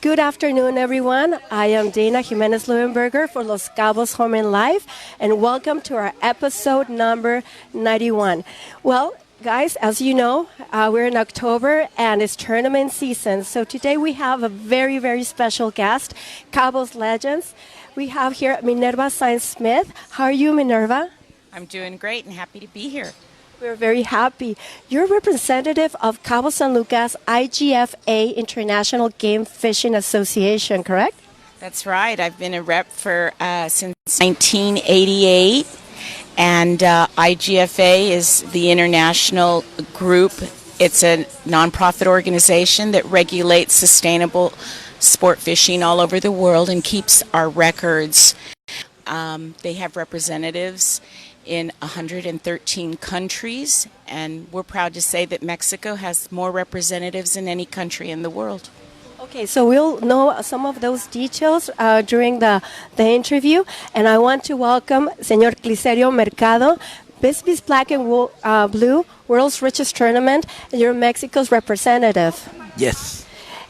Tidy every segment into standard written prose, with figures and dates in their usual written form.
Good afternoon, everyone. I am Dana Jimenez Leuenberger for Los Cabos Home in Life, and welcome to our episode number 91. Well, guys, as you know, we're in October, and it's tournament season. So today we have a very, very special guest, Cabos legends. We have here Minerva Saenz Smith. How are you, Minerva? I'm doing great and happy to be here. We're very happy. You're representative of Cabo San Lucas IGFA International Game Fishing Association, correct? That's right. I've been a rep for since 1988, and IGFA is the international group. It's a nonprofit organization that regulates sustainable sport fishing all over the world and keeps our records. They have representatives in 113 countries, and we're proud to say that Mexico has more representatives than any country in the world. Okay, so we'll know some of those details during the interview, and I want to welcome Señor Clicerio Mercado, Bisbee's Black and Blue, World's Richest Tournament, and you're Mexico's representative. Yes.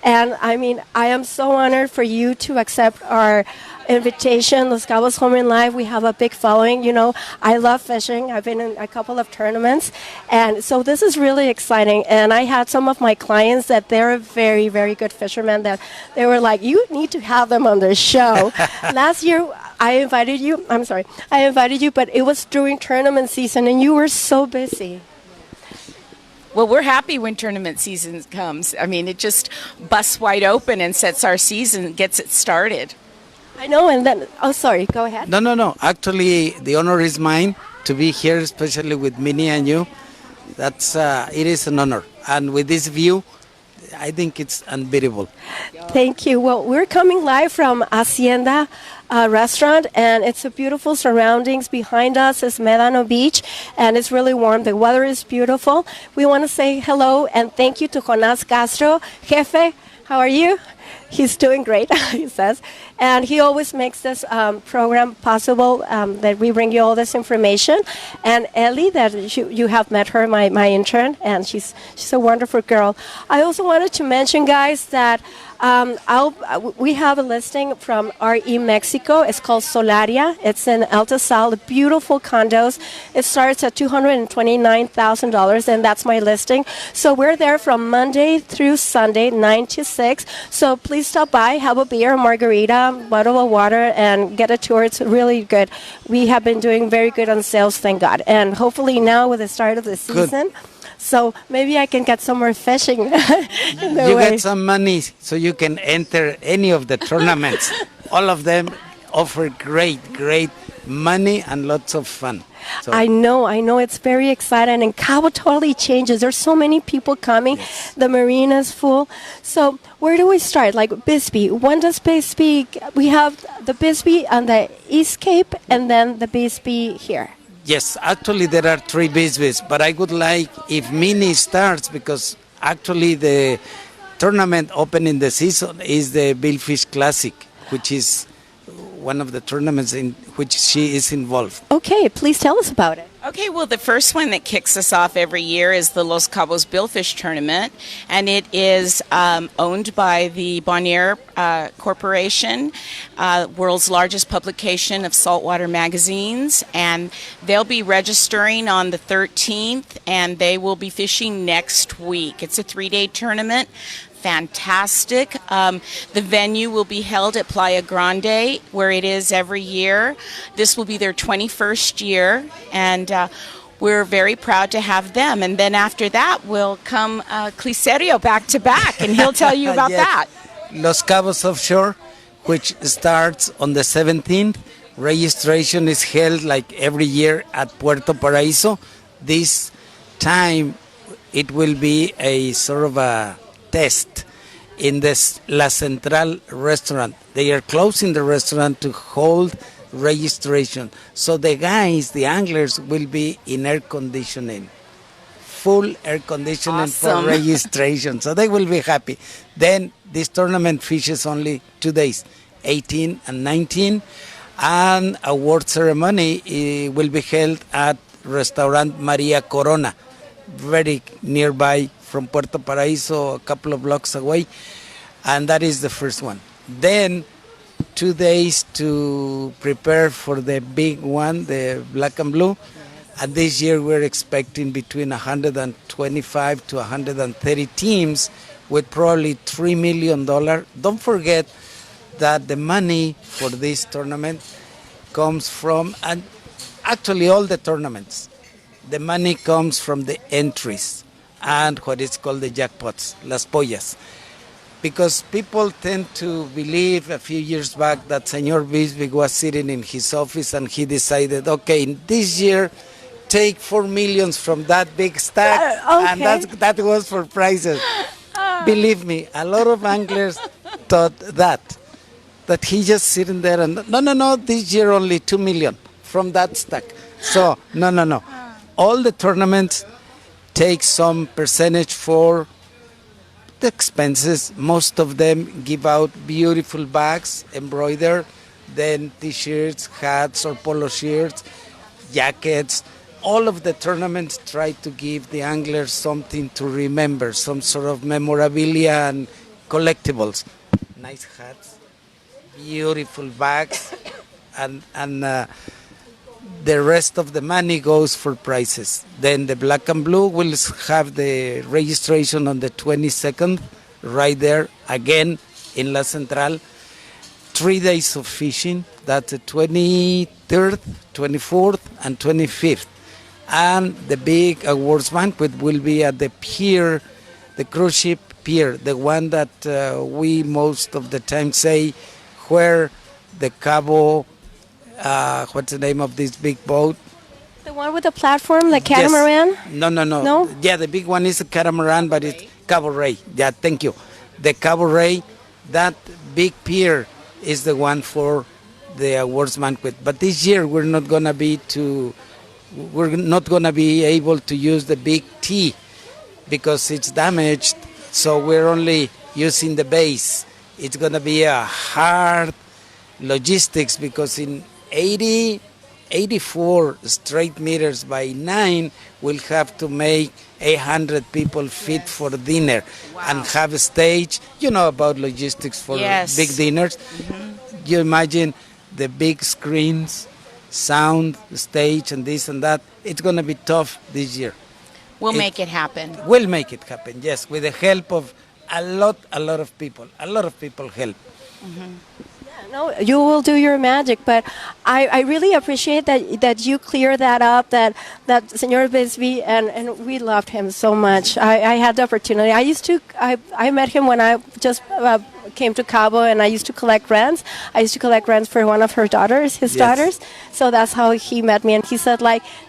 And I mean, I am so honored for you to accept our invitation. Los Cabos Home in Life, we have a big following. You know, I love fishing. I've been in a couple of tournaments, and so this is really exciting. And I had some of my clients that they're very, very good fishermen that they were like, you need to have them on the show. Last year, I invited you, but it was during tournament season, and you were so busy. Well, we're happy when tournament season comes. I mean, it just busts wide open and sets our season, gets it started. I know, and then, oh, sorry, go ahead. No. Actually, the honor is mine to be here, especially with Minnie and you. It is an honor. And with this view, I think it's unbeatable. Thank you. Well, we're coming live from Hacienda restaurant, and it's a beautiful surroundings. Behind us is Medano Beach, and it's really warm. The weather is beautiful. We want to say hello and thank you to Jonas Castro. Jefe, how are you? He's doing great, he says. And he always makes this program possible, that we bring you all this information. And Ellie, that you have met her, my intern, and she's a wonderful girl. I also wanted to mention, guys, that we have a listing from RE Mexico. It's called Solaria. It's in El Tesal, beautiful condos. It starts at $229,000, and that's my listing. So we're there from Monday through Sunday, 9 to 6. So please stop by, have a beer, a margarita, bottle of water, and get a tour. It's really good. We have been doing very good on sales, thank God. And hopefully now with the start of the season, so maybe I can get some more fishing. You get some money so you can enter any of the tournaments. All of them offer great money and lots of fun. So. I know. It's very exciting. And Cabo totally changes. There's so many people coming. Yes. The marina's full. So where do we start? Like Bisbee. When does Bisbee? We have the Bisbee on the East Cape and then the Bisbee here. Yes, actually there are 3 Bisbees, but I would like if Minnie starts, because actually the tournament opening the season is the Billfish Classic, which is one of the tournaments in which she is involved. Okay, please tell us about it. Okay, well, the first one that kicks us off every year is the Los Cabos Billfish Tournament, and it is owned by the Bonnier Corporation, world's largest publication of saltwater magazines, and they'll be registering on the 13th, and they will be fishing next week. It's a 3-day tournament. Fantastic. The venue will be held at Playa Grande, where it is every year. This will be their 21st year, and we're very proud to have them. And then after that will come Clicerio back to back, and he'll tell you about that. Los Cabos Offshore, which starts on the 17th. Registration is held like every year at Puerto Paraíso. This time it will be a sort of a test in this La Central restaurant. They are closing the restaurant to hold registration. So the guys, the anglers, will be in air conditioning. Full air conditioning Awesome. For registration. So they will be happy. Then this tournament fishes only 2 days, 18 and 19. And award ceremony will be held at Restaurant Maria Corona, very nearby from Puerto Paraíso, a couple of blocks away. and that is the first one. Then 2 days to prepare for the big one, the black and blue. And this year we're expecting between 125 to 130 teams with probably $3 million. Don't forget that the money for this tournament comes from, and actually all the tournaments, the money comes from the entries and what is called the jackpots, las pollas. Because people tend to believe a few years back that Senor Bisbee was sitting in his office and he decided, okay, this year take 4 million from that big stack, and that was for prizes. Believe me, a lot of anglers thought that he just sitting there and no, this year only 2 million from that stack. So no. All the tournaments take some percentage for the expenses. Most of them give out beautiful bags, embroidered, then t-shirts, hats or polo shirts, jackets. All of the tournaments try to give the anglers something to remember, some sort of memorabilia and collectibles. Nice hats, beautiful bags, and the rest of the money goes for prizes. Then the black and blue will have the registration on the 22nd, right there, again in La Central. 3 days of fishing, that's the 23rd, 24th, and 25th. And the big awards banquet will be at the pier, the cruise ship pier, the one that we most of the time say where the Cabo, what's the name of this big boat? The one with the platform, the catamaran? Yes. No. Yeah, the big one is a catamaran, but it's Cabo Rey. Yeah, thank you. The Cabo Rey, that big pier is the one for the awards banquet. But this year we're not gonna be able to use the big T because it's damaged. So we're only using the base. It's gonna be a hard logistics because in 84 straight meters by 9, we'll have to make 800 people fit for dinner and have a stage. You know about logistics for big dinners. Mm-hmm. You imagine the big screens, sound, stage, and this and that. It's going to be tough this year. We'll make it happen. We'll make it happen, yes, with the help of a lot of people. A lot of people help. Mm-hmm. No, you will do your magic, but I really appreciate that you clear that up, that Senor Bisbee, and we loved him so much. I had the opportunity. I met him when I just came to Cabo, and I used to collect grants. I used to collect grants for one of her daughters, his daughters. So that's how he met me, and he said,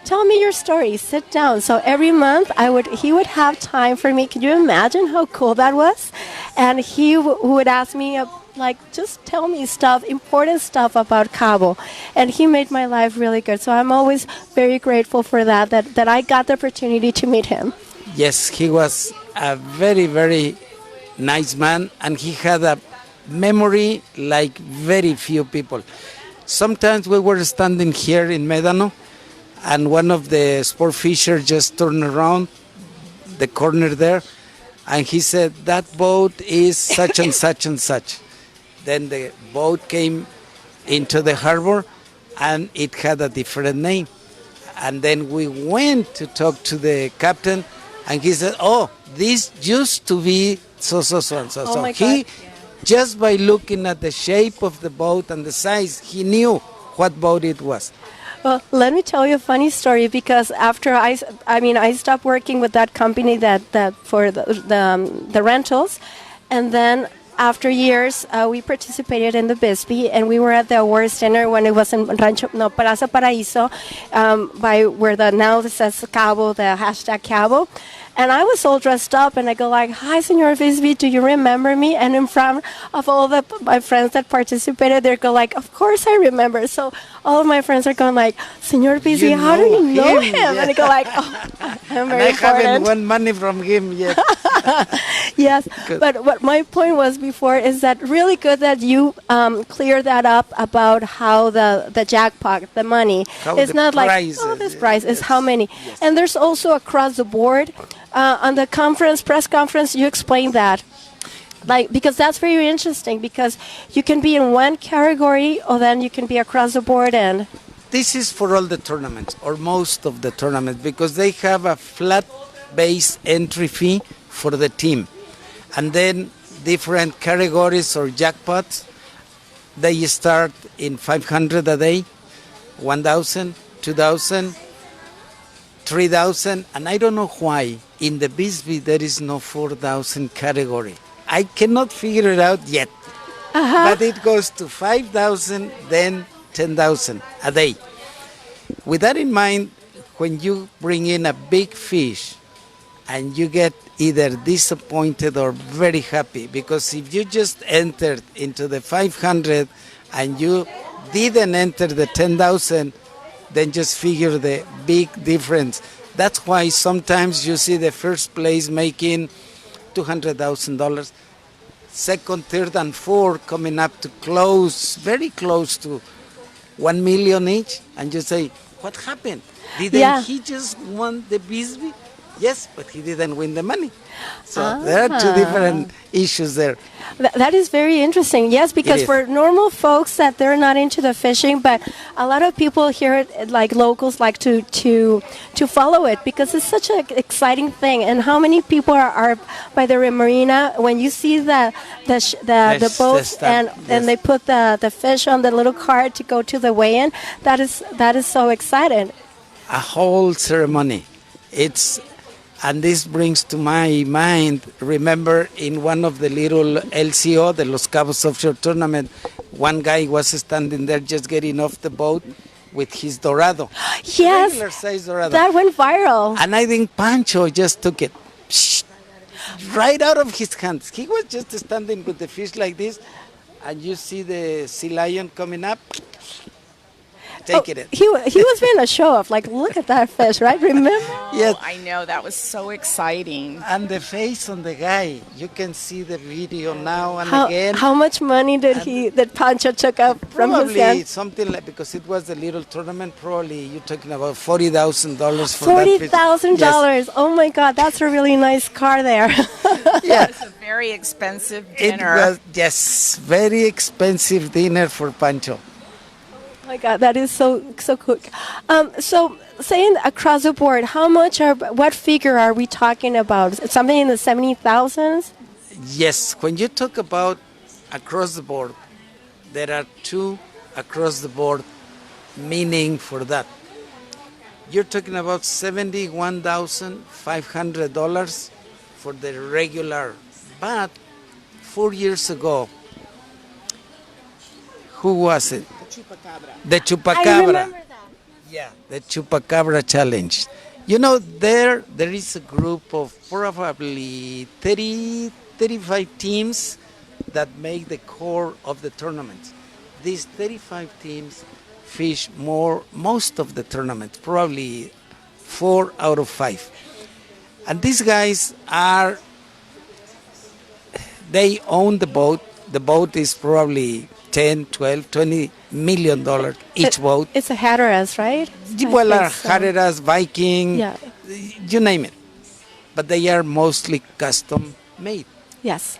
tell me your story, sit down. So every month he would have time for me. Can you imagine how cool that was? And he would ask me, just tell me important stuff about Cabo. And he made my life really good. So I'm always very grateful for that I got the opportunity to meet him. Yes, he was a very, very nice man, and he had a memory like very few people. Sometimes we were standing here in Médano, and one of the sport fishers just turned around the corner there, and he said, that boat is such and such and such. Then the boat came into the harbor, and it had a different name. And then we went to talk to the captain, and he said, this used to be so. Oh my He, God. just by looking at the shape of the boat and the size, he knew what boat it was. Well, let me tell you a funny story, because after I stopped working with that company that for the rentals, and then after years, we participated in the Bisbee, and we were at the awards dinner when it was in Plaza Paraíso, by where now this says Cabo, the hashtag Cabo. And I was all dressed up, and I go hi, Senor Bisbee, do you remember me? And in front of all my friends that participated, they go of course I remember. So all of my friends are going Senor Bisbee, how do you know him? Yeah. And I go I'm very important. I haven't won money from him yet. Yes, Good. But what my point was before is that really good that you clear that up about how the jackpot, the money, it's not prizes, this prize is how many. Yes. And there's also across the board. On the press conference, you explained that. Like, because that's very interesting, because you can be in one category or then you can be across the board. And This is for all the tournaments, or most of the tournaments, because they have a flat base entry fee for the team. And then different categories or jackpots, they start in 500 a day, 1,000, 2,000, 3,000, and I don't know why in the Bisbee there is no 4,000 category. I cannot figure it out yet. But it goes to 5,000, then 10,000 a day. With that in mind, when you bring in a big fish and you get either disappointed or very happy, because if you just entered into the 500 and you didn't enter the 10,000, then just figure the big difference. That's why sometimes you see the first place making $200,000, second, third, and fourth coming up to close, very close to 1 million each, and you say, what happened? Didn't he just won the Bisbee? Yes, but he didn't win the money. So there are two different issues there. That is very interesting. Yes, because for normal folks that they're not into the fishing, but a lot of people here, like locals, like to follow it because it's such an exciting thing. And how many people are by the marina when you see the boats and they put the fish on the little cart to go to the weigh-in? That is so exciting. A whole ceremony. And this brings to my mind, remember in one of the little LCO, the Los Cabos offshore tournament, one guy was standing there just getting off the boat with his dorado. Yes, regular size dorado. That went viral. And I think Pancho just took it right out of his hands. He was just standing with the fish like this, and you see the sea lion coming up. Take it in. He was being a show off. Like, look at that fish, right? Remember? Yes. I know, that was so exciting. And the face on the guy, you can see the video now and again. How much money did Pancho took up from his hand? Probably something like, because it was a little tournament, probably you're talking about $40,000 for that fish. $40,000. Yes. Oh my God, that's a really nice car there. Yeah. It's a very expensive dinner. It was, yes, very expensive dinner for Pancho. Oh my God, that is so cool. So saying across the board, what figure are we talking about? Something in the 70,000s? Yes, when you talk about across the board, there are two across the board meaning for that. You're talking about $71,500 for the regular, but 4 years ago, who was it? The Chupacabra. I remember that. Yeah, the Chupacabra challenge. You know, there is a group of probably 35 teams that make the core of the tournament. These 35 teams fish most of the tournament, probably 4 out of 5. And these guys they own the boat. The boat is probably 10, 12, 20 $million each boat. It's a Hatteras, right? Well, Hatteras, Viking, you name it. But they are mostly custom made. Yes.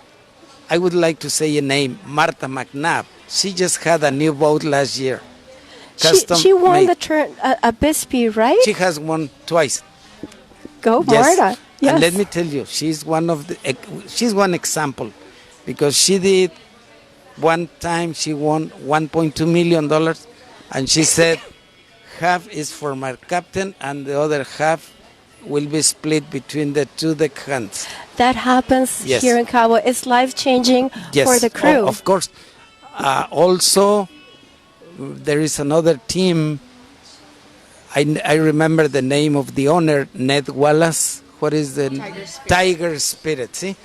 I would like to say a name, Marta McNabb. She just had a new boat last year. Custom she won made. a Bisbee, right? She has won twice. Go Marta. Yes. And let me tell you, she's one example, because she did. One time she won $1.2 million, and she said half is for my captain and the other half will be split between the two deckhands. That happens here in Cabo. It's life-changing for the crew. Oh, of course. Also, there is another team. I remember the name of the owner, Ned Wallace. What is the Tiger Spirit? See?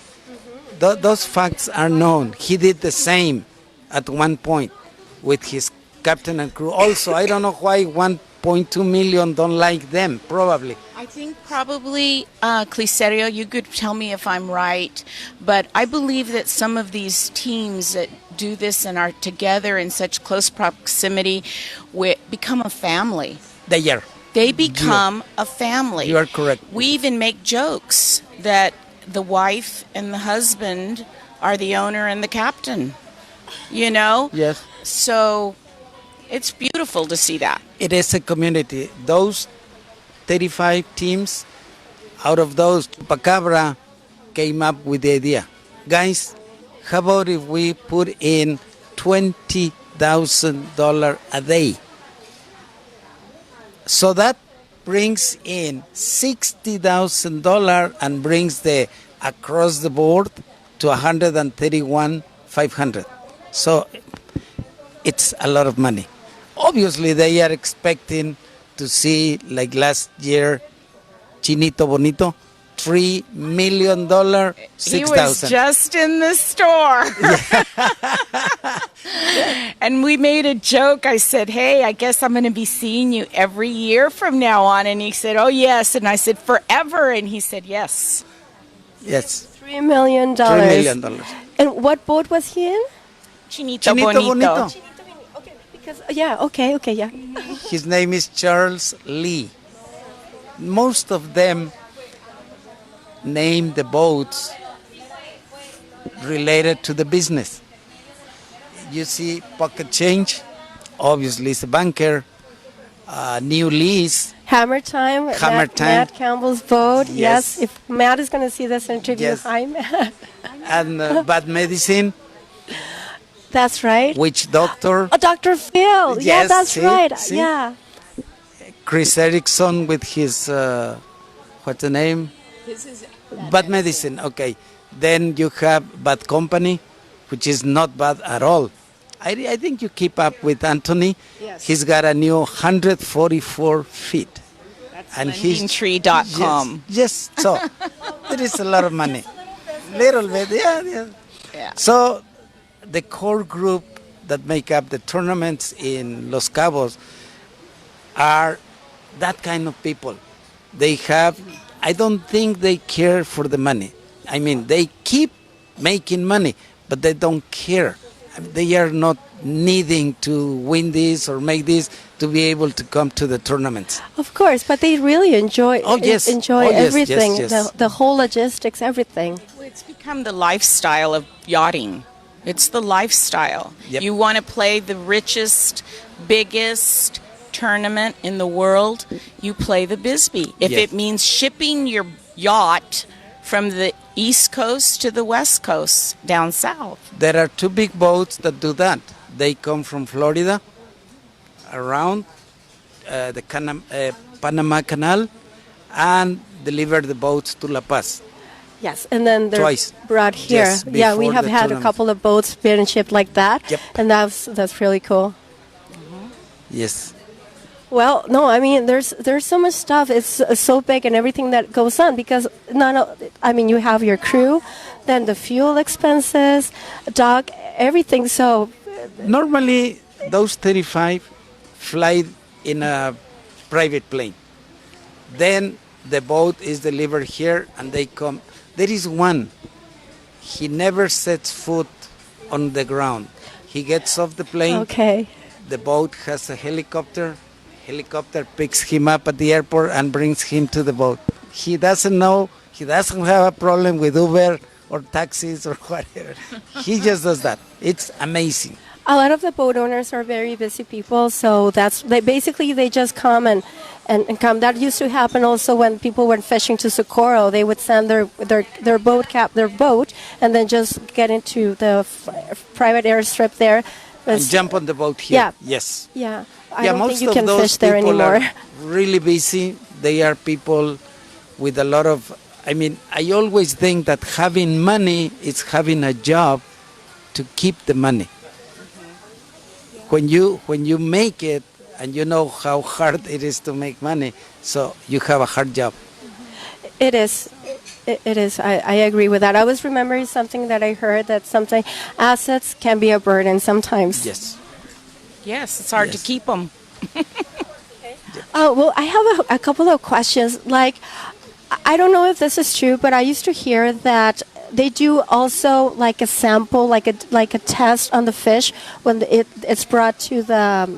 Those facts are known. He did the same at one point with his captain and crew. Also, I don't know why 1.2 million don't like them, probably. I think probably, Clicerio, you could tell me if I'm right, but I believe that some of these teams that do this and are together in such close proximity become a family. They are. They become a family. You are correct. We even make jokes that the wife and the husband are the owner and the captain, you know? Yes. So it's beautiful to see that. It is a community. Those 35 teams, out of those, Chupacabra came up with the idea. Guys, how about if we put in $20,000 a day? So that brings in $60,000 and brings the across the board to 131,500. So it's a lot of money. Obviously, they are expecting to see, like last year, Chinito Bonito, $3 million, 6,000. He was just in the store. And we made a joke. I said, hey, I guess I'm going to be seeing you every year from now on. And he said, oh, yes. And I said, forever. And he said, yes. Yes. $3 million. $3 million. And what boat was he in? Chinito Bonito. Bonito. Okay, because, okay, yeah. His name is Charles Lee. Most of them name the boats related to the business. You see Pocket Change, obviously it's a banker. New Lease. Hammer Time. Matt Campbell's boat. Yes. If Matt is going to see this interview, Yes. hi, Matt. And Bad Medicine, That's right. Witch Doctor. Oh, Dr. Phil. Yeah, Yes, that's see, right. see. Yeah. Chris Erickson with his, what's the name? Bad Medicine, okay. Then you have Bad Company, which is not bad at all. I think you keep up with Anthony. Yes. He's got a new 144 feet. That's And he's- lendingtree.com. Yes, so there is a lot of money. Little bit, yeah. Yeah. So the core group that make up the tournaments in Los Cabos are that kind of people. They have, I don't think they care for the money. I mean, they keep making money, but they don't care. They are not needing to win this or make this to be able to come to the tournaments. Of course, but they really enjoy Yes, everything, yes. The whole logistics, everything. It's become the lifestyle of yachting. It's the lifestyle. Yep. You want to play the richest, biggest tournament in the world, you play the Bisbee. If Yes. it means shipping your yacht from the East Coast to the West Coast down south. There are two big boats that do that. They come from Florida, around the Panama Canal, and deliver the boats to La Paz. Yes, and then they're Twice. brought here. Yes, Yeah, we before have the had a tournament. couple of boats being shipped like that, Yep. and that's really cool. Yes. Well, no, I mean, there's so much stuff. It's so big and everything that goes on because you have your crew, then the fuel expenses, dock, everything. So Normally, those 35 fly in a private plane. Then the boat is delivered here and they come. There is one. He never sets foot on the ground. He gets off the plane. okay, The boat has a helicopter. Helicopter picks him up at the airport and brings him to the boat. He doesn't know. He doesn't have a problem with Uber or taxis or whatever. He just does that. It's amazing. a lot of the boat owners are very busy people, so they just come and come. That used to happen also when people went fishing to Socorro. They would send their boat and then just get into the private airstrip there. And jump on the boat here. Yeah. Yes. Yeah, I don't most think you of can those fish there people anymore. are really busy. They are people with a lot of. I always think that having money is having a job to keep the money. When you make it and you know how hard it is to make money, so you have a hard job. It is. It is. I agree with that. I was remembering something that I heard that sometimes assets can be a burden sometimes. Yes. Yes, it's hard Yes. to keep them. Well, I have a couple of questions. Like, I don't know if this is true, but I used to hear that they do also like a sample, like a test on the fish when it's brought to the.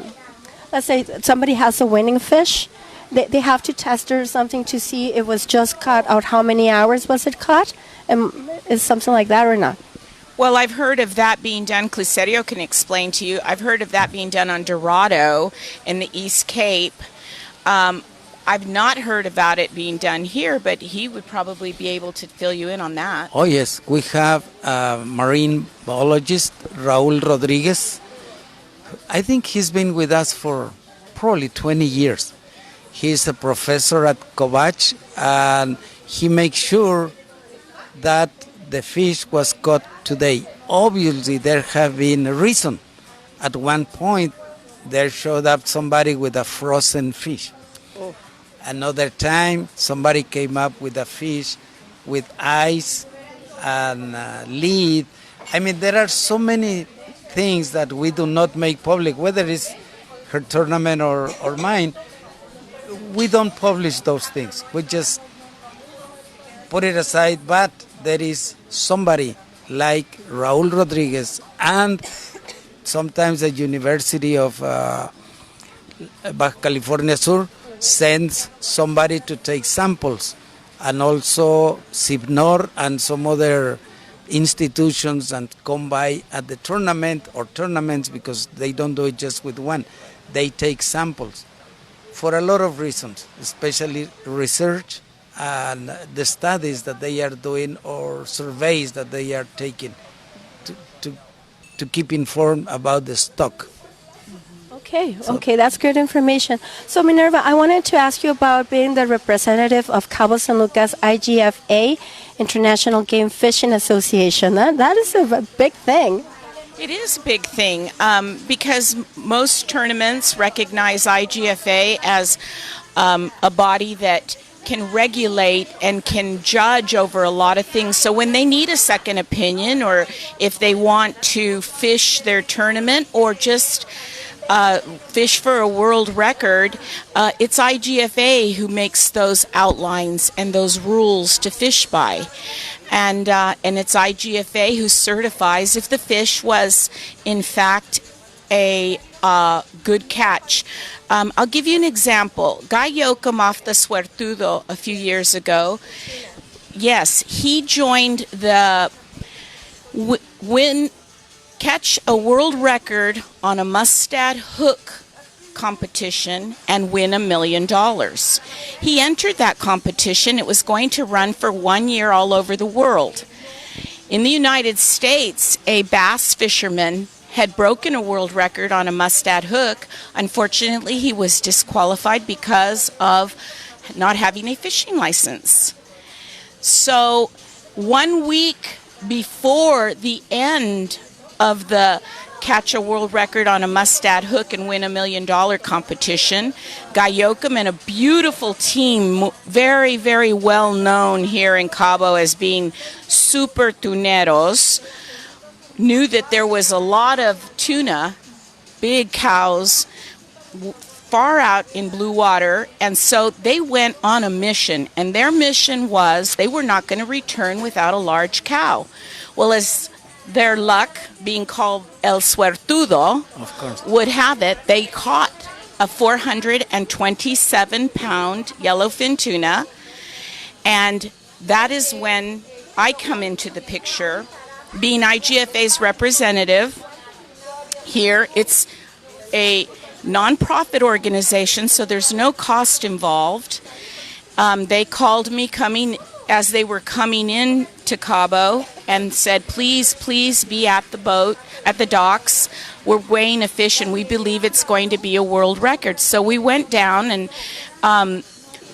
Let's say somebody has a winning fish. They have to test it or something to see it was just caught out. How many hours was it caught? Is something like that or not? Well, I've heard of that being done. Clicerio can explain to you. I've heard of that being done on Dorado in the East Cape. I've not heard about it being done here, but he would probably be able to fill you in on that. Oh, yes. We have a marine biologist, Raul Rodriguez. I think he's been with us for probably 20 years. He's a professor at Cobach, and he makes sure that the fish was caught today. Obviously, there have been a reason. At one point, there showed up somebody with a frozen fish. Oh. Another time, somebody came up with a fish with ice and lid. I mean, there are so many things that we do not make public, whether it's her tournament or mine. We don't publish those things. We just put it aside, but there is somebody like Raul Rodriguez and sometimes the University of Baja California Sur sends somebody to take samples, and also CIPNOR and some other institutions and come by at the tournament or tournaments, because they don't do it just with one. They take samples for a lot of reasons, especially research and the studies that they are doing or surveys that they are taking to keep informed about the stock. Okay, that's good information. So Minerva, I wanted to ask you about being the representative of Cabo San Lucas IGFA, International Game Fishing Association. That is a big thing. It is a big thing because most tournaments recognize IGFA as a body that can regulate and can judge over a lot of things. So when they need a second opinion, or if they want to fish their tournament or just fish for a world record, it's IGFA who makes those outlines and those rules to fish by. And it's IGFA who certifies if the fish was, in fact, a good catch. I'll give you an example. Guy Yoakum off the Suertudo a few years ago, yes, he joined the catch a world record on a mustad hook competition and win $1 million. He entered that competition. It was going to run for 1 year all over the world. In the United States, a bass fisherman had broken a world record on a mustad hook. Unfortunately, he was disqualified because of not having a fishing license. So 1 week before the end of the catch a world record on a mustad hook and win $1 million competition, Guy Yoakum and a beautiful team, very, very well known here in Cabo as being super tuneros, knew that there was a lot of tuna, big cows, far out in blue water, and so they went on a mission, and their mission was they were not going to return without a large cow. Well, as their luck, being called El Suertudo, would have it, they caught a 427-pound yellowfin tuna, and that is when I come into the picture. Being IGFA's representative here, it's a nonprofit organization, so there's no cost involved. They called me as they were coming in to Cabo and said, please be at the boat, at the docks. We're weighing a fish and we believe it's going to be a world record. So we went down and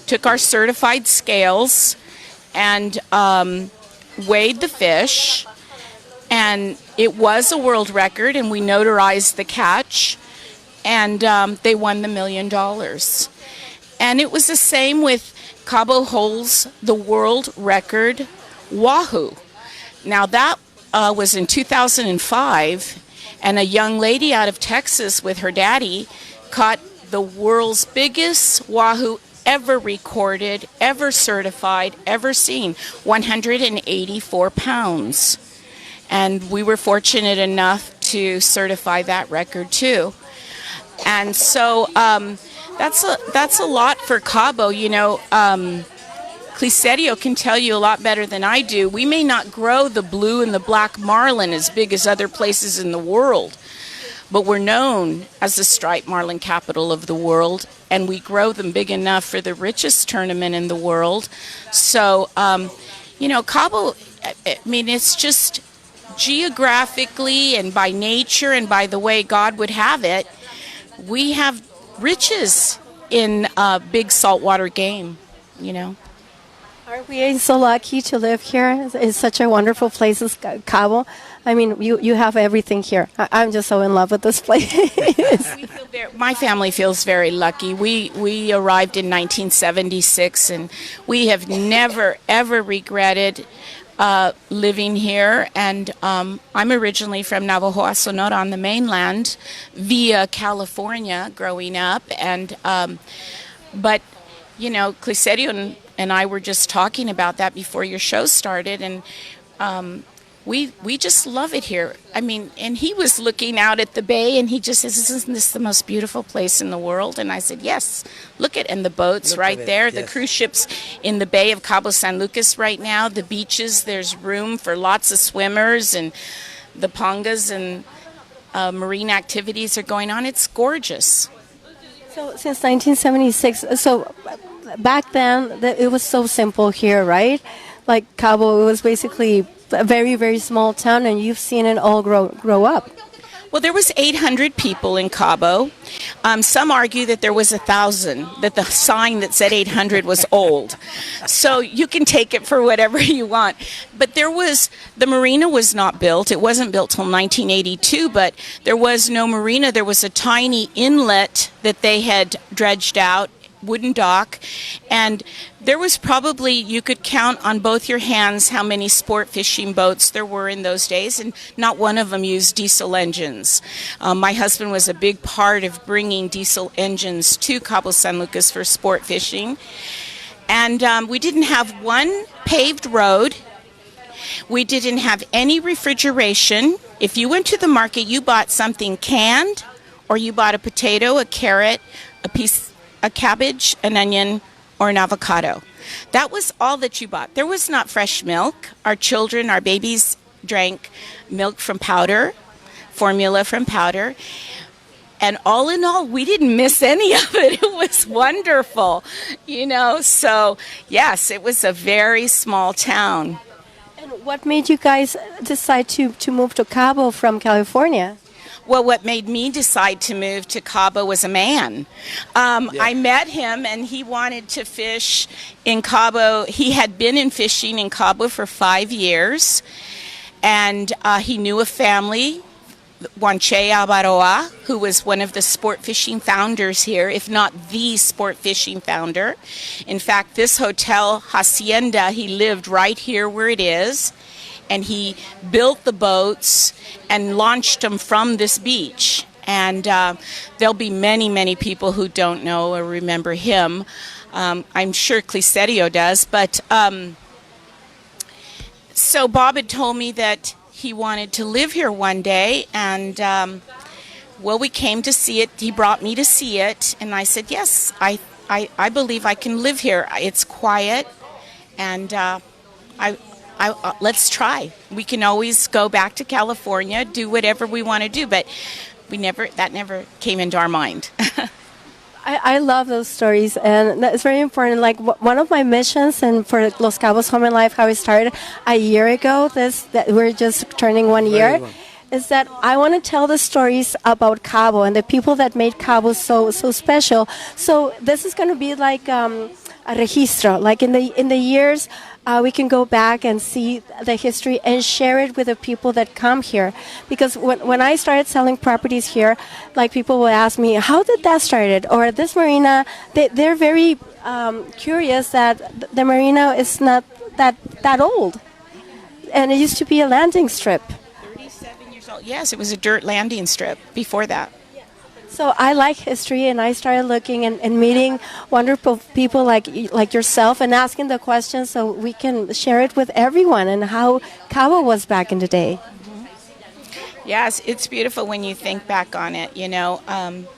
took our certified scales and weighed the fish. And it was a world record, and we notarized the catch, and they won the $1 million. And it was the same with Cabo holds the world record wahoo. Now that was in 2005, and a young lady out of Texas with her daddy caught the world's biggest wahoo ever recorded, ever certified, ever seen, 184 pounds. And we were fortunate enough to certify that record too. And so that's a lot for Cabo. You know, Clicerio can tell you a lot better than I do. We may not grow the blue and the black marlin as big as other places in the world, but we're known as the striped marlin capital of the world, and we grow them big enough for the richest tournament in the world. So, Cabo, I mean, it's just geographically and by nature and by the way God would have it, we have riches in big saltwater game, Aren't we so lucky to live here? It's such a wonderful place, as Cabo. I mean, you have everything here. I'm just so in love with this place. My family feels very lucky. We arrived in 1976, and we have never, ever regretted living here. And I'm originally from Navajo, Sonora, on the mainland, via California, growing up. And but Clicerio and I were just talking about that before your show started, and we just love it here. I mean, and he was looking out at the bay, and he just says, "Isn't this the most beautiful place in the world?" And I said, "Yes, look at and the boats right there, the cruise ships in the bay of Cabo San Lucas right now, the beaches. There's room for lots of swimmers, and the pangas and marine activities are going on. It's gorgeous." So since 1976, so back then it was so simple here, right? Like Cabo, it was basically a very, very small town, and you've seen it all grow up. Well, there was 800 people in Cabo. Some argue that there was 1,000, that the sign that said 800 was old. So you can take it for whatever you want. But the marina was not built. It wasn't built till 1982, but there was no marina. There was a tiny inlet that they had dredged out, wooden dock, and there was probably, you could count on both your hands how many sport fishing boats there were in those days, and not one of them used diesel engines. My husband was a big part of bringing diesel engines to Cabo San Lucas for sport fishing, and we didn't have one paved road. We didn't have any refrigeration. If you went to the market, you bought something canned, or you bought a potato, a carrot, a cabbage, an onion, or an avocado. That was all that you bought. There was not fresh milk. Our children, our babies drank milk from powder, formula from powder. And all in all, we didn't miss any of it. It was wonderful, So, yes, it was a very small town. And what made you guys decide to move to Cabo from California? Well, what made me decide to move to Cabo was a man. I met him, and he wanted to fish in Cabo. He had been in fishing in Cabo for 5 years, and he knew a family, Wanche Abaroa, who was one of the sport fishing founders here, if not the sport fishing founder. In fact, this hotel, Hacienda, he lived right here where it is. And he built the boats and launched them from this beach. And there'll be many, many people who don't know or remember him. I'm sure Clicerio does. But so Bob had told me that he wanted to live here one day. And, we came to see it. He brought me to see it. And I said, yes, I believe I can live here. It's quiet. And let's try. We can always go back to California, do whatever we want to do, but that never came into our mind. I love those stories, and it's very important. Like one of my missions, and for Los Cabos Home and Life, how it started a year ago, that we're just turning 1 year, is that I want to tell the stories about Cabo and the people that made Cabo so special. So this is going to be like a registro, like in the years. We can go back and see the history and share it with the people that come here. Because when I started selling properties here, like people will ask me, how did that started? Or this marina, they're very curious that the marina is not that old. And it used to be a landing strip. 37 years old. Yes, it was a dirt landing strip before that. So I like history, and I started looking and meeting wonderful people like yourself and asking the questions so we can share it with everyone and how Cabo was back in the day. Yes, it's beautiful when you think back on it,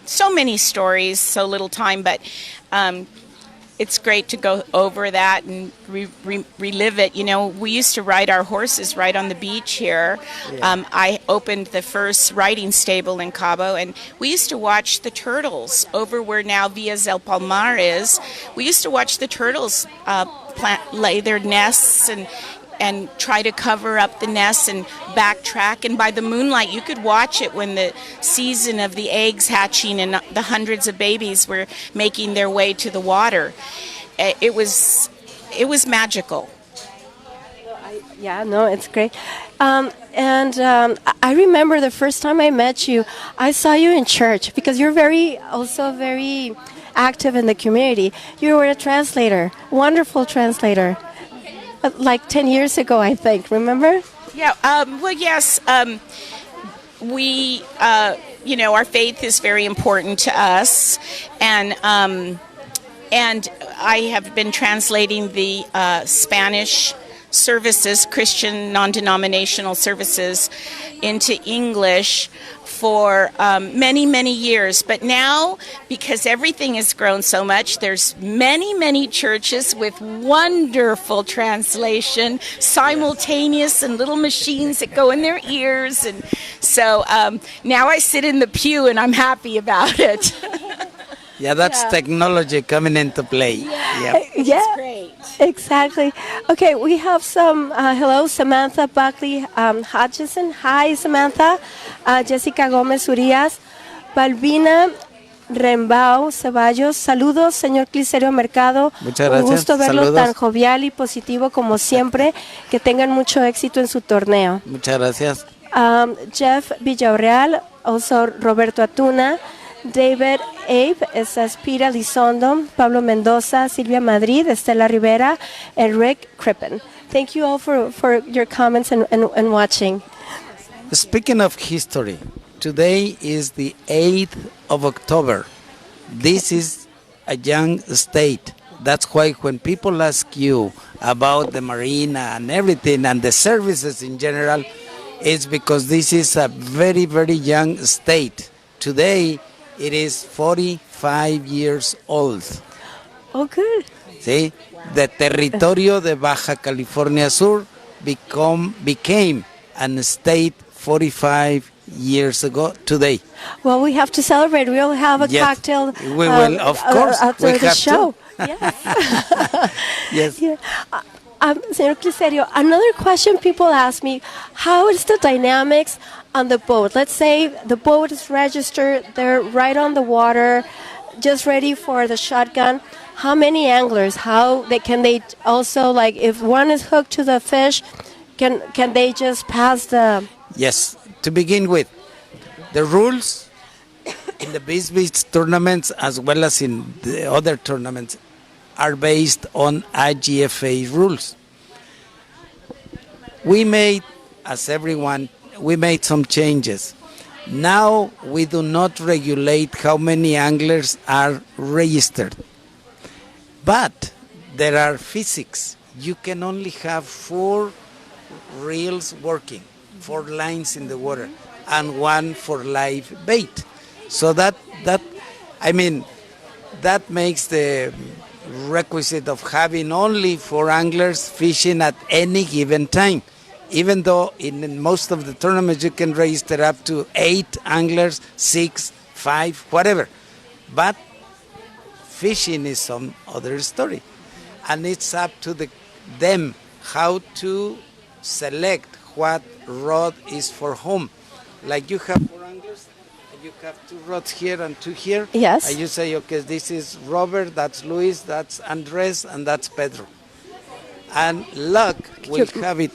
So many stories, so little time, but it's great to go over that and relive it. You know, we used to ride our horses right on the beach here. Yeah. I opened the first riding stable in Cabo, and we used to watch the turtles over where now Villa del Palmar is. We used to watch the turtles lay their nests and try to cover up the nests and backtrack. And by the moonlight, you could watch it when the season of the eggs hatching and the hundreds of babies were making their way to the water. It was magical. Yeah, no, it's great. I remember the first time I met you, I saw you in church because you're also very active in the community. You were a translator, wonderful translator. Like 10 years ago, I think. Remember? Yeah. Well, yes. We, our faith is very important to us, and I have been translating the Spanish services, Christian non-denominational services, into English for many, many years. But now, because everything has grown so much, there's many, many churches with wonderful translation, simultaneous, and little machines that go in their ears. And so now I sit in the pew and I'm happy about it. Yeah, that's technology coming into play. Yeah. It's great. Exactly. Okay, we have some, hello, Samantha Buckley Hutchison. Hi, Samantha. Jessica Gómez Urias. Balbina Rembao Ceballos. Saludos, señor Clicerio Mercado. Muchas gracias. Un gusto verlo Saludos. tan jovial y positivo como siempre. Que tengan mucho éxito en su torneo. Muchas gracias. Jeff Villarreal, also Roberto Atuna. David Abe, Espira Lizondo, Pablo Mendoza, Silvia Madrid, Estela Rivera, and Rick Crippen. Thank you all for your comments and watching. Speaking of history, today is the 8th of October. This is a young state. That's why when people ask you about the marina and everything and the services in general, it's because this is a very, very young state. Today, it is 45 years old. Oh, good. See, the territorio de Baja California Sur became a state 45 years ago today. Well, we have to celebrate. We'll have a cocktail. We will, of course. After we the have show. To. Yes. Yes. Yeah. Señor Clicerio, another question people ask me, how is the dynamics on the boat? Let's say the boat is registered, they're right on the water, just ready for the shotgun. How many anglers? Can they also, like, if one is hooked to the fish, can they just pass the... Yes. To begin with, the rules in the Bisbee tournaments as well as in the other tournaments are based on IGFA rules. We made, as everyone, we made some changes. Now we do not regulate how many anglers are registered. But there are physics. You can only have 4 reels working, 4 lines in the water, and 1 for live bait. So that makes the requisite of having only 4 anglers fishing at any given time. Even though in most of the tournaments you can register up to 8 anglers, 6, 5, whatever. But fishing is some other story. And it's up to them how to select what rod is for whom. Like you have 4 anglers, you have 2 rods here and 2 here. Yes. And you say, okay, this is Robert, that's Luis, that's Andres, and that's Pedro. And luck will have it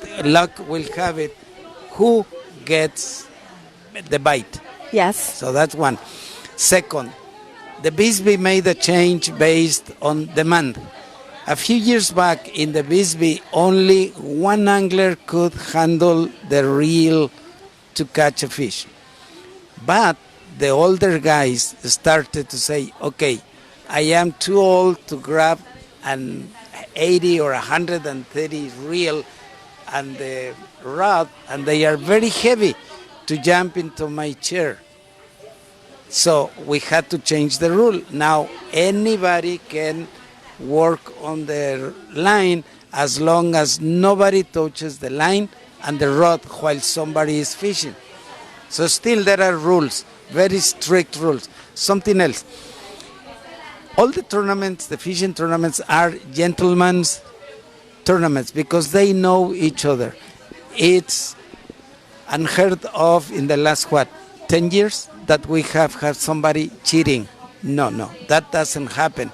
who gets the bite. Yes. So that's one. Second, the Bisbee made a change based on demand. A few years back in the Bisbee, only 1 angler could handle the reel to catch a fish. But the older guys started to say, okay, I am too old to grab an 80 or 130 reel and the rod, and they are very heavy to jump into my chair. So we had to change the rule. Now anybody can work on the line as long as nobody touches the line and the rod while somebody is fishing. So still there are rules, very strict rules. Something else. All the tournaments, the fishing tournaments, are gentlemen's tournaments because they know each other. It's unheard of in the last, 10 years that we have had somebody cheating. No, that doesn't happen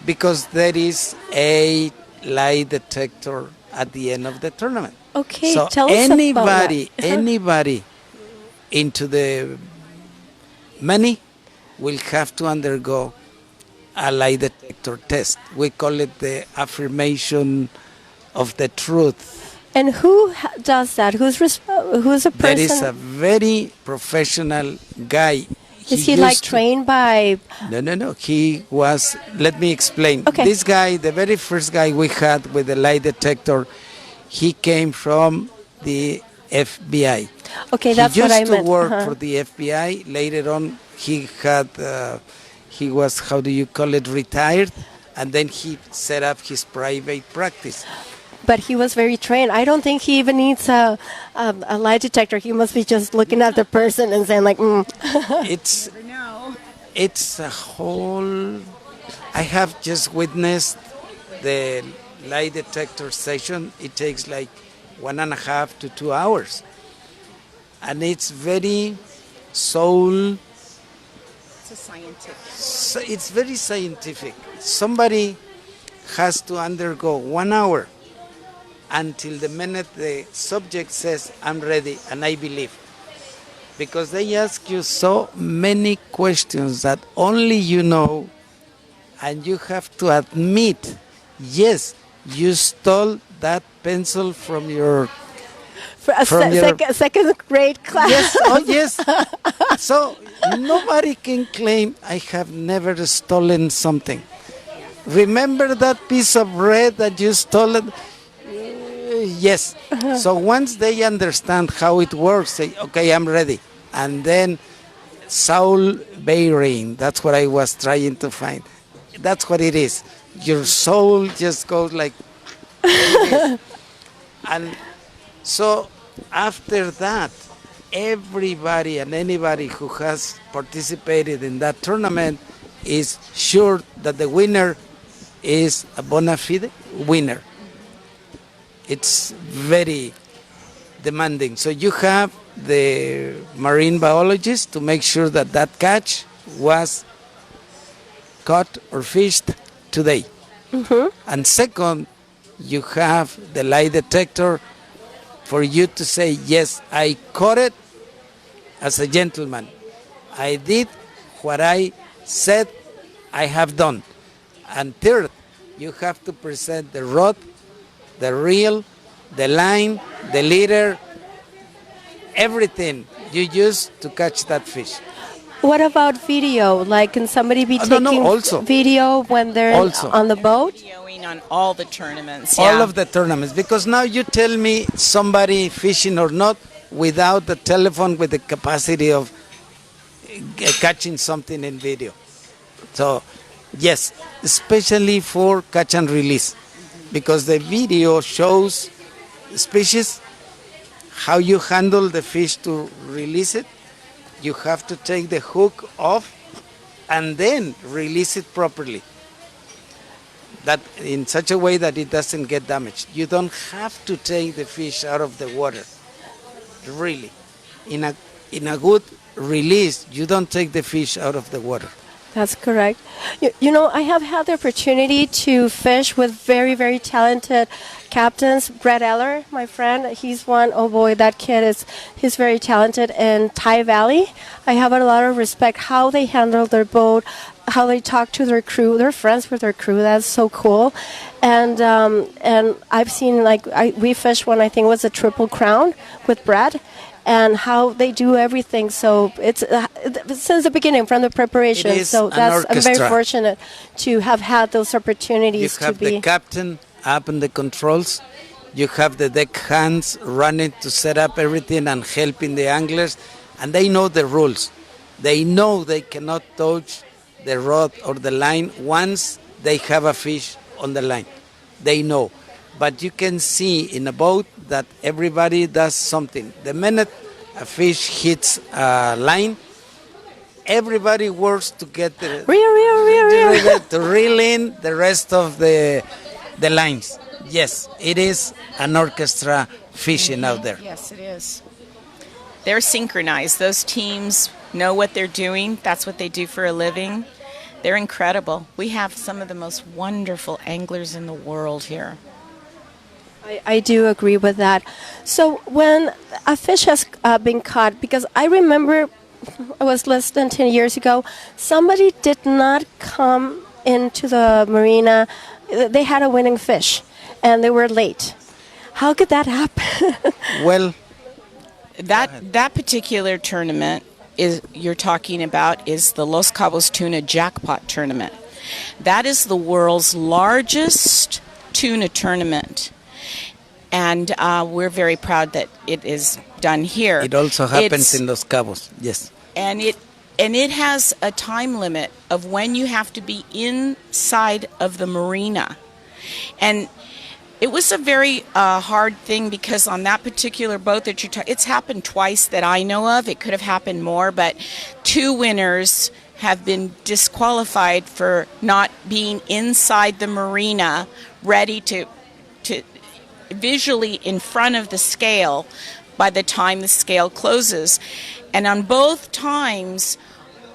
because there is a lie detector at the end of the tournament. Okay, so tell us about that. anybody into the money will have to undergo a lie detector test. We call it the affirmation of the truth. And who does that? Who's a person? There is a very professional guy. Is he like trained by? No. He was, let me explain. Okay. This guy, the very first guy we had with the lie detector, he came from the FBI. Okay, that's what I meant. He used to work for the FBI. Later on, he was, how do you call it, retired. And then he set up his private practice. But he was very trained. I don't think he even needs a lie detector. He must be just looking at the person and saying like, It's a whole... I have just witnessed the lie detector session. It takes like 1.5 to 2 hours. And it's very soul... It's very scientific. Somebody has to undergo 1 hour until the minute the subject says, I'm ready and I believe. Because they ask you so many questions that only you know, and you have to admit, yes, you stole that pencil from your... Second grade class. Yes, yes. So nobody can claim I have never stolen something. Remember that piece of bread that you stole? Yes. So once they understand how it works, say, okay, I'm ready. And then soul bearing, that's what I was trying to find. That's what it is. Your soul just goes like... And so after that, everybody and anybody who has participated in that tournament is sure that the winner is a bona fide winner. It's very demanding. So you have the marine biologist to make sure that that catch was caught or fished today. Mm-hmm. And second, you have the lie detector for you to say, yes, I caught it as a gentleman. I did what I said I have done. And third, you have to present the rod, the reel, the line, the leader, everything you use to catch that fish. What about video? Like, can somebody be taking also. video when they're on the boat? Videoing on all the tournaments. All of the tournaments. Because now you tell me somebody fishing or not without the telephone with the capacity of catching something in video. So, yes, especially for catch and release. Because the video shows species, how you handle the fish to release it. You have to take the hook off and then release it properly. That in such a way that it doesn't get damaged. You don't have to take the fish out of the water. Really. In a good release, you don't take the fish out of the water. That's correct. You know, I have had the opportunity to fish with very, very talented captains. Brett Eller, my friend, he's one. Oh boy, that kid he's very talented. In Thai Valley, I have a lot of respect how they handle their boat, how they talk to their crew. They're friends with their crew. That's so cool. And I've seen we fished one, I think it was a Triple Crown with Brett. And how they do everything. So it's since the beginning, from the preparation. So I'm very fortunate to have had those opportunities. You have the captain up in the controls. You have the deck hands running to set up everything and helping the anglers. And they know the rules. They know they cannot touch the rod or the line once they have a fish on the line. They know. But you can see in a boat that everybody does something. The minute a fish hits a line, everybody works to get the to reel in the rest of the lines. Yes, it is an orchestra fishing out there. Yes, it is. They're synchronized. Those teams know what they're doing. That's what they do for a living. They're incredible. We have some of the most wonderful anglers in the world here. I do agree with that. So when a fish has been caught, because I remember it was less than 10 years ago, somebody did not come into the marina. They had a winning fish, and they were late. How could that happen? Well, that particular tournament you're talking about is the Los Cabos Tuna Jackpot Tournament. That is the world's largest tuna tournament. And we're very proud that it is done here. It also happens in Los Cabos, yes. And it has a time limit of when you have to be inside of the marina. And it was a very hard thing because on that particular boat that you're talking, it's happened twice that I know of. It could have happened more, but 2 winners have been disqualified for not being inside the marina, ready to visually in front of the scale by the time the scale closes. And on both times,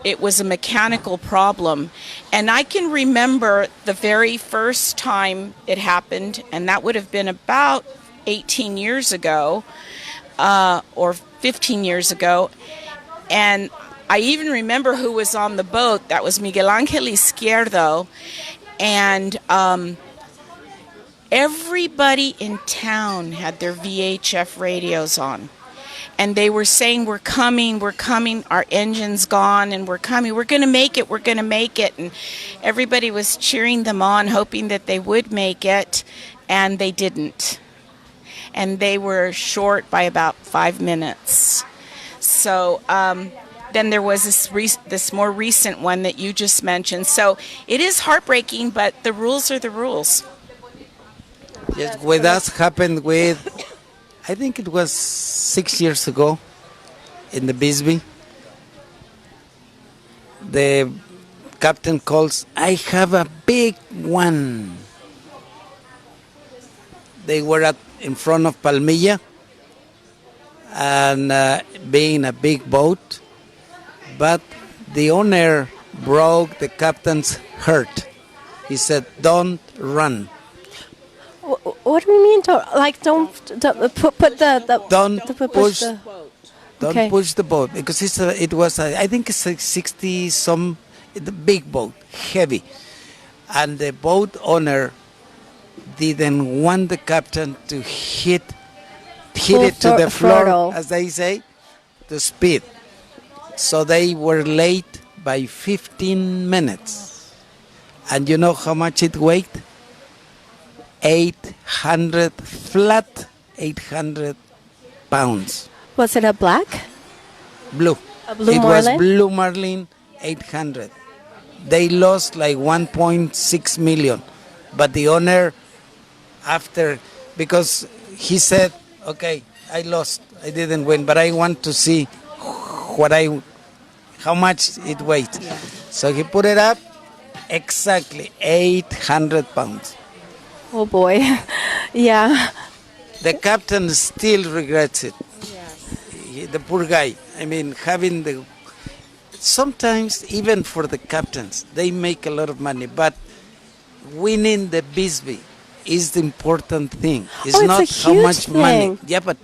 it was a mechanical problem. And I can remember the very first time it happened, and that would have been about 18 years ago, or 15 years ago. And I even remember who was on the boat. That was Miguel Ángel Izquierdo. And everybody in town had their VHF radios on. And they were saying, we're coming, our engine's gone, and we're coming, we're going to make it. And everybody was cheering them on, hoping that they would make it, and they didn't. And they were short by about 5 minutes. So then there was this more recent one that you just mentioned. So it is heartbreaking, but the rules are the rules. Yes, with us happened with, I think it was 6 years ago in the Bisbee. The captain calls, I have a big one. They were in front of Palmilla and being a big boat, but the owner broke the captain's heart. He said, don't run. What do you mean? Don't push the boat because it was I think it's like 60 some, the big boat, heavy, and the boat owner didn't want the captain to hit it to the floor, throttle, as they say, to speed. So they were late by 15 minutes, and you know how much it weighed? 800 pounds. Was it a black? Blue. A blue it marlin? was blue marlin, 800. They lost like 1.6 million. But the owner, because he said, okay, I lost, I didn't win, but I want to see how much it weighed. Yeah. So he put it up, exactly 800 pounds. Oh boy, yeah. The captain still regrets it. Yes. The poor guy. I mean, sometimes even for the captains, they make a lot of money, but winning the Bisbee is the important thing. It's not how much money. Yeah, but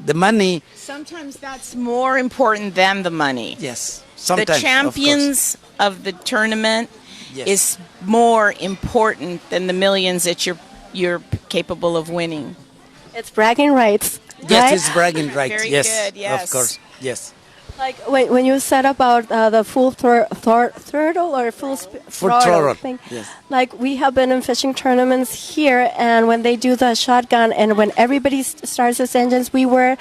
the money. Sometimes that's more important than the money. Yes, sometimes. The champions of the tournament is more important than the millions that you're capable of winning. It's bragging rights. Yes, right? it's bragging rights. Very yes, good, yes, of course, yes. Like when you said about the full throttle or full throttle thing, yes. Like we have been in fishing tournaments here, and when they do the shotgun, and when everybody starts his engines, we were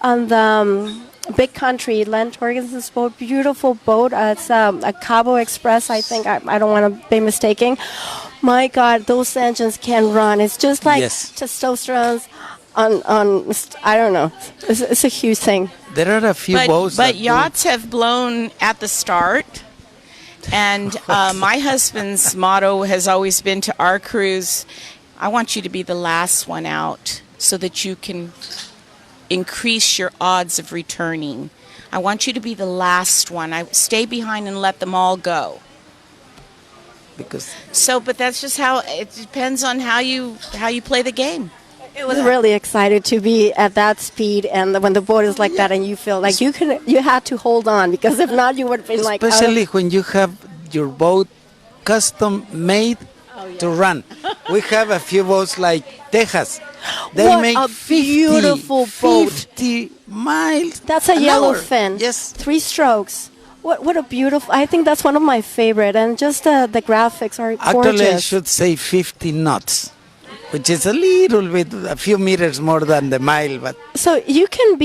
on the Big Country, Len Torgenson's boat, beautiful boat. It's a Cabo Express, I think. I don't want to be mistaken. My God, those engines can run. It's just like Yes. testosterone on I don't know. It's a huge thing. There are a few boats But that yachts have blown at the start. And my husband's motto has always been to our crews, I want you to be the last one out so that you can increase your odds of returning. I want you to be the last one. I stay behind and let them all go. because But that's just how it depends on how you play the game. It was really excited to be at that speed, and when the boat is like that, and you feel like you had to hold on, because if not, you would have been like. especially when you have your boat custom made to run. We have a few boats like Texas. They What make a 50, beautiful boat. 50 miles. That's a an hour. yellowfin. Yes. 3 strokes. What a beautiful! I think that's one of my favorite, and just the graphics are gorgeous. Actually, I should say 50 knots, which is a little bit, a few meters more than the mile, but So you can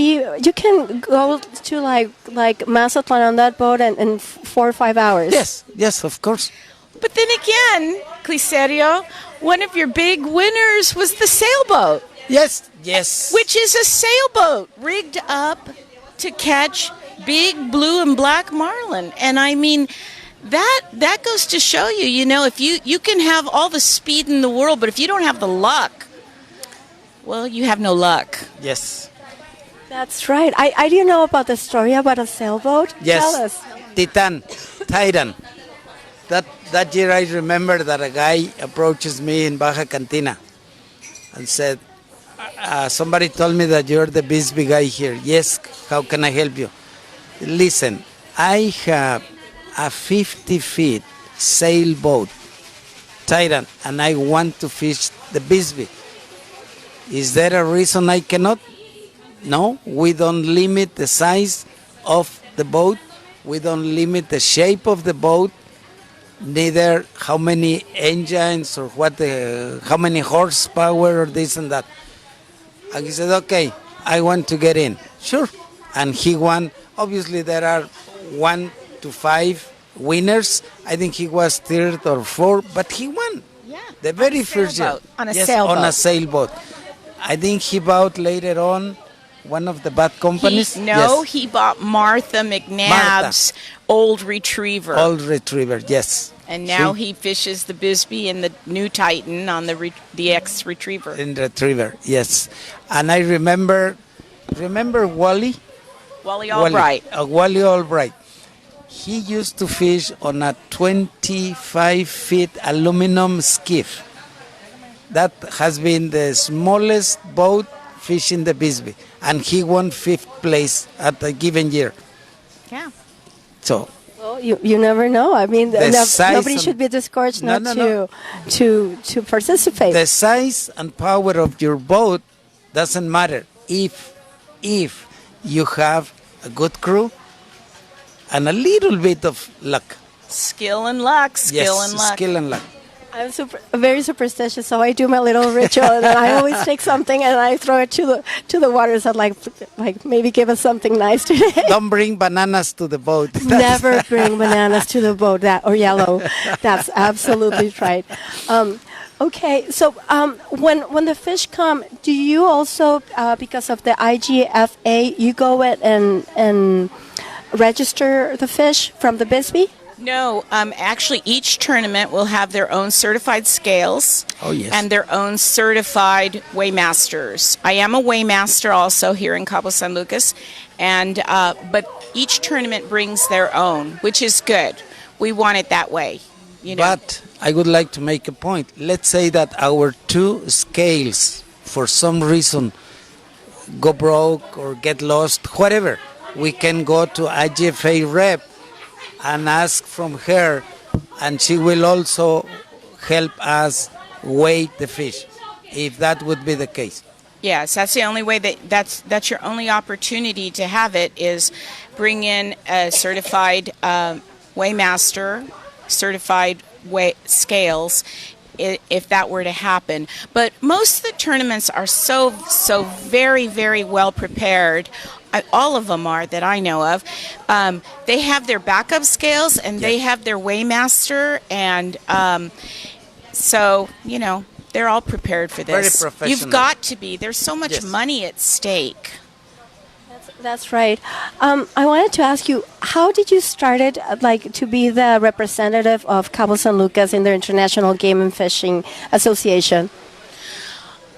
go to like Mazatlan on that boat in 4 or 5 hours. yes, of course. But then again, Clicerio, one of your big winners was the sailboat, Yes. which is a sailboat rigged up to catch big blue and black marlin. And I mean, that goes to show you, if you can have all the speed in the world, but if you don't have the luck, well, you have no luck. Yes. That's right. I didn't know about the story about a sailboat. Yes. Tell us. Titan. That year I remember that a guy approaches me in Baja Cantina and said, somebody told me that you're the Bisbee guy here. Yes, how can I help you? Listen, I have a 50 feet sailboat, Titan, and I want to fish the Bisbee. Is there a reason I cannot? No, we don't limit the size of the boat. We don't limit the shape of the boat, neither how many engines or how many horsepower or this and that. And he said, okay, I want to get in. Sure. And he won. Obviously, there are 1 to 5 winners. I think he was third or fourth, but he won. Yeah. The very first year. On a Yes, sailboat. on a sailboat. I think he bought later on one of the bad companies. He bought Martha McNabb's old retriever. Old retriever, yes. And now he fishes the Bisbee and the new Titan on the ex retriever. In retriever, yes. And I remember Wally. Wally Albright. Wally Albright. He used to fish on a 25 feet aluminum skiff. That has been the smallest boat fishing the Bisbee. And he won 5th place at a given year. Yeah. So, Well, you never know. I mean, nobody should be discouraged not to participate. the size and power of your boat doesn't matter if you have a good crew and a little bit of luck. Skill and luck. Skill and luck. I'm very superstitious, so I do my little ritual, and I always take something and I throw it to the water. So like maybe give us something nice today. Don't bring bananas to the boat. Never bring bananas to the boat, or yellow. That's absolutely right. Okay, so when the fish come, do you also, because of the IGFA, you go and register the fish from the Bisbee? No, actually, each tournament will have their own certified scales. Oh, yes. And their own certified weighmasters. I am a weighmaster also here in Cabo San Lucas, and but each tournament brings their own, which is good. We want it that way, But I would like to make a point. Let's say that our 2 scales, for some reason, go broke or get lost, whatever. We can go to IGFA rep and ask from her, and she will also help us weigh the fish, if that would be the case. Yes, that's the only way that's your only opportunity to have it is bring in a certified weighmaster, certified scales, if that were to happen. But most of the tournaments are so very, very well prepared. All of them are that I know of. They have their backup scales and they have their weighmaster, and So, they're all prepared for Very this. professional. You've got to be. There's so much Yes. money at stake. That's right. I wanted to ask you, how did you start it, to be the representative of Cabo San Lucas in the International Game and Fishing Association?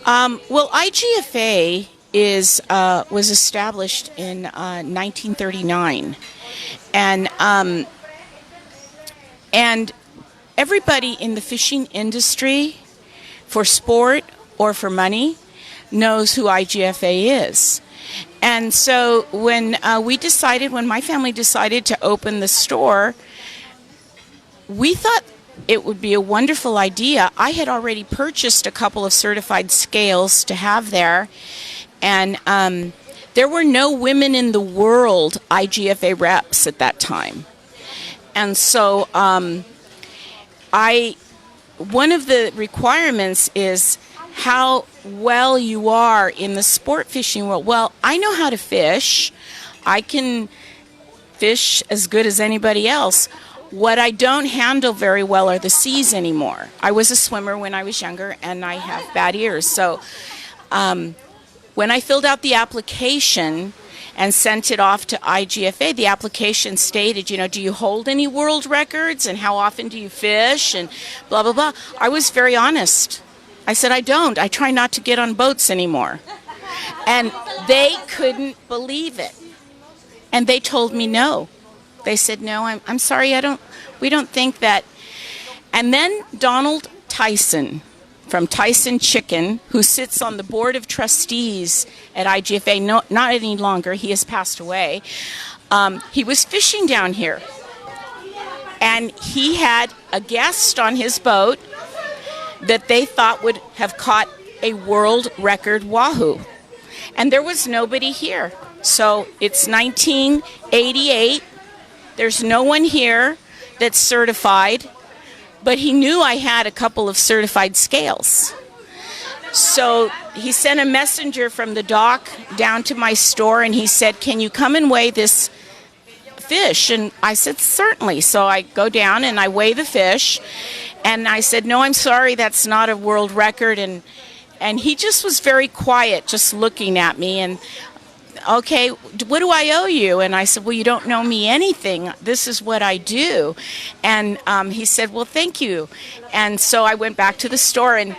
Well, IGFA was established in 1939, and everybody in the fishing industry, for sport or for money, knows who IGFA is. And so when my family decided to open the store, we thought it would be a wonderful idea. I had already purchased a couple of certified scales to have there, and there were no women in the world IGFA reps at that time. And so one of the requirements is how well you are in the sport fishing world. Well, I know how to fish. I can fish as good as anybody else. What I don't handle very well are the seas anymore. I was a swimmer when I was younger, and I have bad ears. So when I filled out the application and sent it off to IGFA, the application stated, do you hold any world records, and how often do you fish, and blah, blah, blah. I was very honest. I said, I don't. I try not to get on boats anymore. And they couldn't believe it. And they told me no. They said, no, I'm sorry, we don't think that. And then Donald Tyson from Tyson Chicken, who sits on the board of trustees at IGFA, not any longer, he has passed away, he was fishing down here. And he had a guest on his boat that they thought would have caught a world record wahoo. And there was nobody here. So it's 1988. There's no one here that's certified, but he knew I had a couple of certified scales. So he sent a messenger from the dock down to my store, and he said, can you come and weigh this fish? And I said, certainly. So I go down and I weigh the fish, and I said, no, I'm sorry, that's not a world record. And he just was very quiet, just looking at me, and okay, what do I owe you? And I said, well, you don't know me anything. This is what I do. And he said, well, thank you. And so I went back to the store, and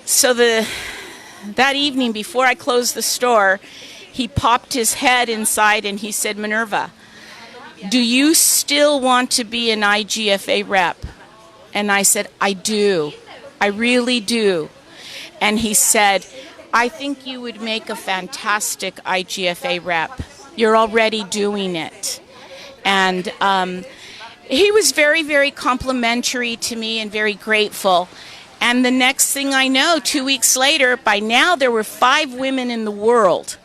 so that evening before I closed the store, he popped his head inside and he said, Minerva, do you still want to be an IGFA rep? And I said, I do. I really do. And he said, I think you would make a fantastic IGFA rep. You're already doing it. And he was very, very complimentary to me and very grateful. And the next thing I know, 2 weeks later, by now there were 5 women in the world,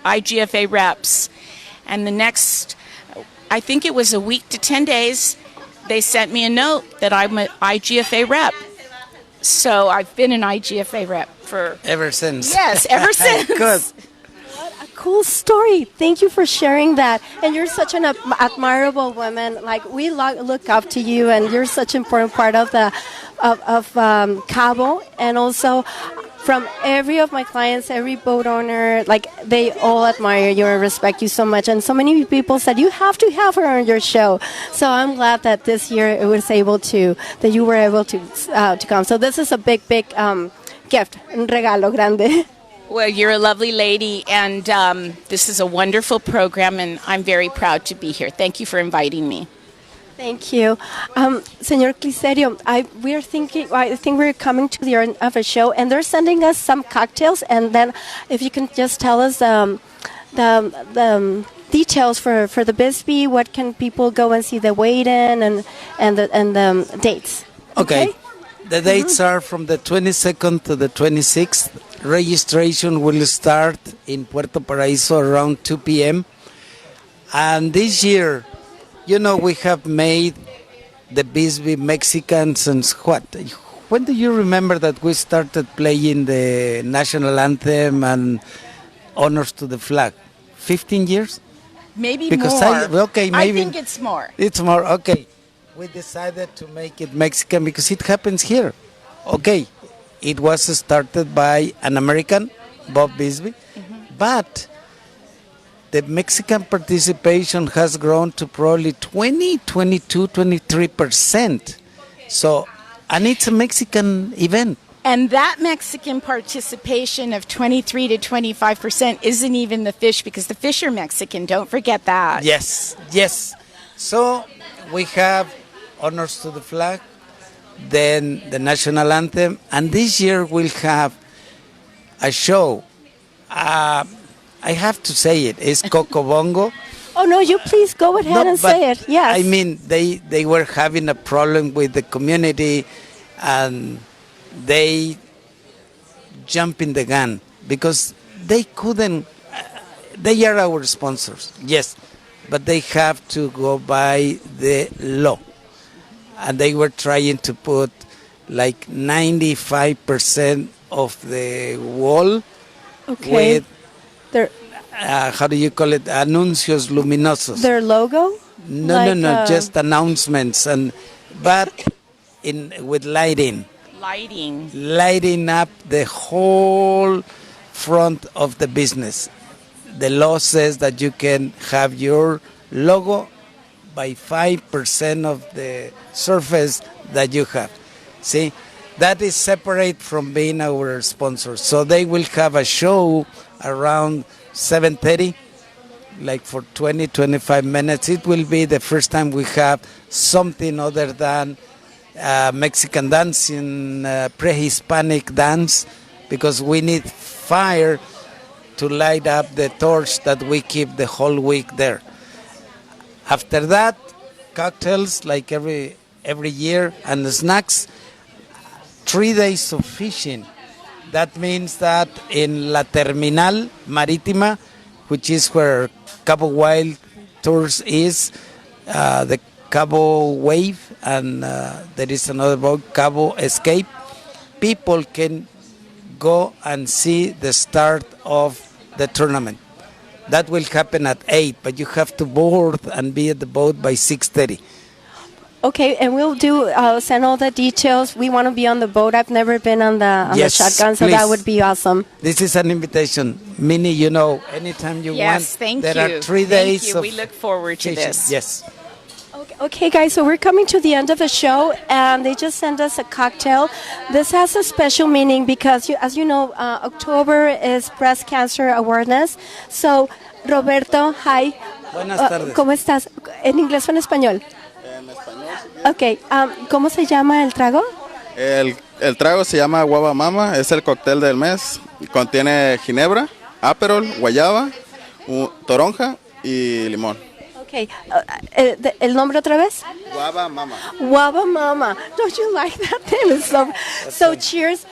IGFA reps. And the next, I think it was a week to 10 days, they sent me a note that I'm an IGFA rep. So I've been an IGFA rep for... Ever since. Yes, ever since. Good. What a cool story. Thank you for sharing that. And you're such an admirable woman. Like, we look up to you, and you're such an important part of the Cabo. And also, from every of my clients, every boat owner, like, they all admire you and respect you so much. And so many people said, you have to have her on your show. So I'm glad that this year it was able to, that you were able to come. So this is a big, big gift, un regalo grande. Well, you're a lovely lady, and this is a wonderful program, and I'm very proud to be here. Thank you for inviting me. Thank you. Señor Clicerio, I think we're coming to the end of a show, and they're sending us some cocktails, and then if you can just tell us the details for the Bisbee, what can people go and see the weigh-in and the dates. Okay. The dates are from the 22nd to the 26th. Registration will start in Puerto Paraíso around 2 p.m. And this year, you know, we have made the Bisbee Mexicans since what? When do you remember that we started playing the national anthem and honors to the flag? 15 years? Maybe Because more. okay, maybe. I think it's more. It's more, okay. we decided to make it Mexican because it happens here. Okay, it was started by an American, Bob Bisbee, but the Mexican participation has grown to probably 20, 22, 23%. So, and it's a Mexican event. And that Mexican participation of 23 to 25% isn't even the fish, because the fish are Mexican. Don't forget that. Yes, yes. So we have honors to the flag, then the national anthem, and this year we'll have a show. I have to say it's Coco Bongo. Oh, no, you please go ahead and say it. Yes. I mean, they were having a problem with the community, and they jump in the gun because they couldn't. They are our sponsors, yes, but they have to go by the law, and they were trying to put like 95% of the wall with how do you call it? Anuncios luminosos. Their logo? No, just announcements, but with lighting. Lighting up the whole front of the business. The law says that you can have your logo by 5% of the surface that you have. See, that is separate from being our sponsor. So they will have a show around 7:30, like for 20, 25 minutes. It will be the first time we have something other than Mexican dancing, pre-Hispanic dance, because we need fire to light up the torch that we keep the whole week there. After that, cocktails like every year, and snacks. 3 days of fishing. That means that in La Terminal Marítima, which is where Cabo Wild Tours is, the Cabo Wave, and there is another boat, Cabo Escape. People can go and see the start of the tournament. That will happen at 8, but you have to board and be at the boat by 6:30. Okay, and we'll send all the details. We want to be on the boat. I've never been on the shotgun, so please. That would be awesome. This is an invitation. Minnie, anytime you want. Yes, thank you. There are 3 days. Thank you. We look forward to this. Yes. Okay, guys, so we're coming to the end of the show, and they just sent us a cocktail. This has a special meaning because, as you know, October is Breast Cancer Awareness. So, Roberto, hi. Buenas tardes. ¿Cómo estás? ¿En inglés o en español? En español. Ok, ¿cómo se llama el trago? El trago se llama Guava Mama, es el cóctel del mes. Contiene ginebra, aperol, guayaba, toronja y limón. Okay, ¿el nombre otra vez? Guava Mama. Guava Mama. Don't you like that name? So cheers.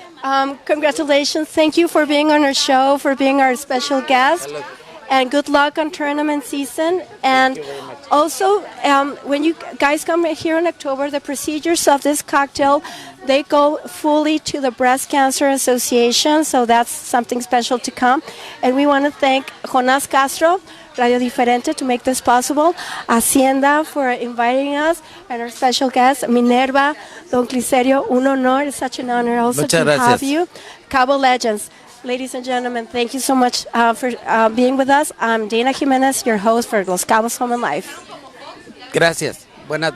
Congratulations. Thank you for being on our show, for being our special guest. Hello. And good luck on tournament season. And also, when you guys come here in October, the procedures of this cocktail, they go fully to the Breast Cancer Association. So that's something special to come. And we want to thank Jonas Castro, Radio Diferente, to make this possible. Hacienda for inviting us, and our special guest, Minerva, Don Clicerio. Un honor. It's such an honor also Muchas to gracias. have you. Cabo Legends. Ladies and gentlemen, thank you so much for being with us. I'm Dana Jimenez, your host for Los Cabos Home and Life. Gracias. Buenas tardes.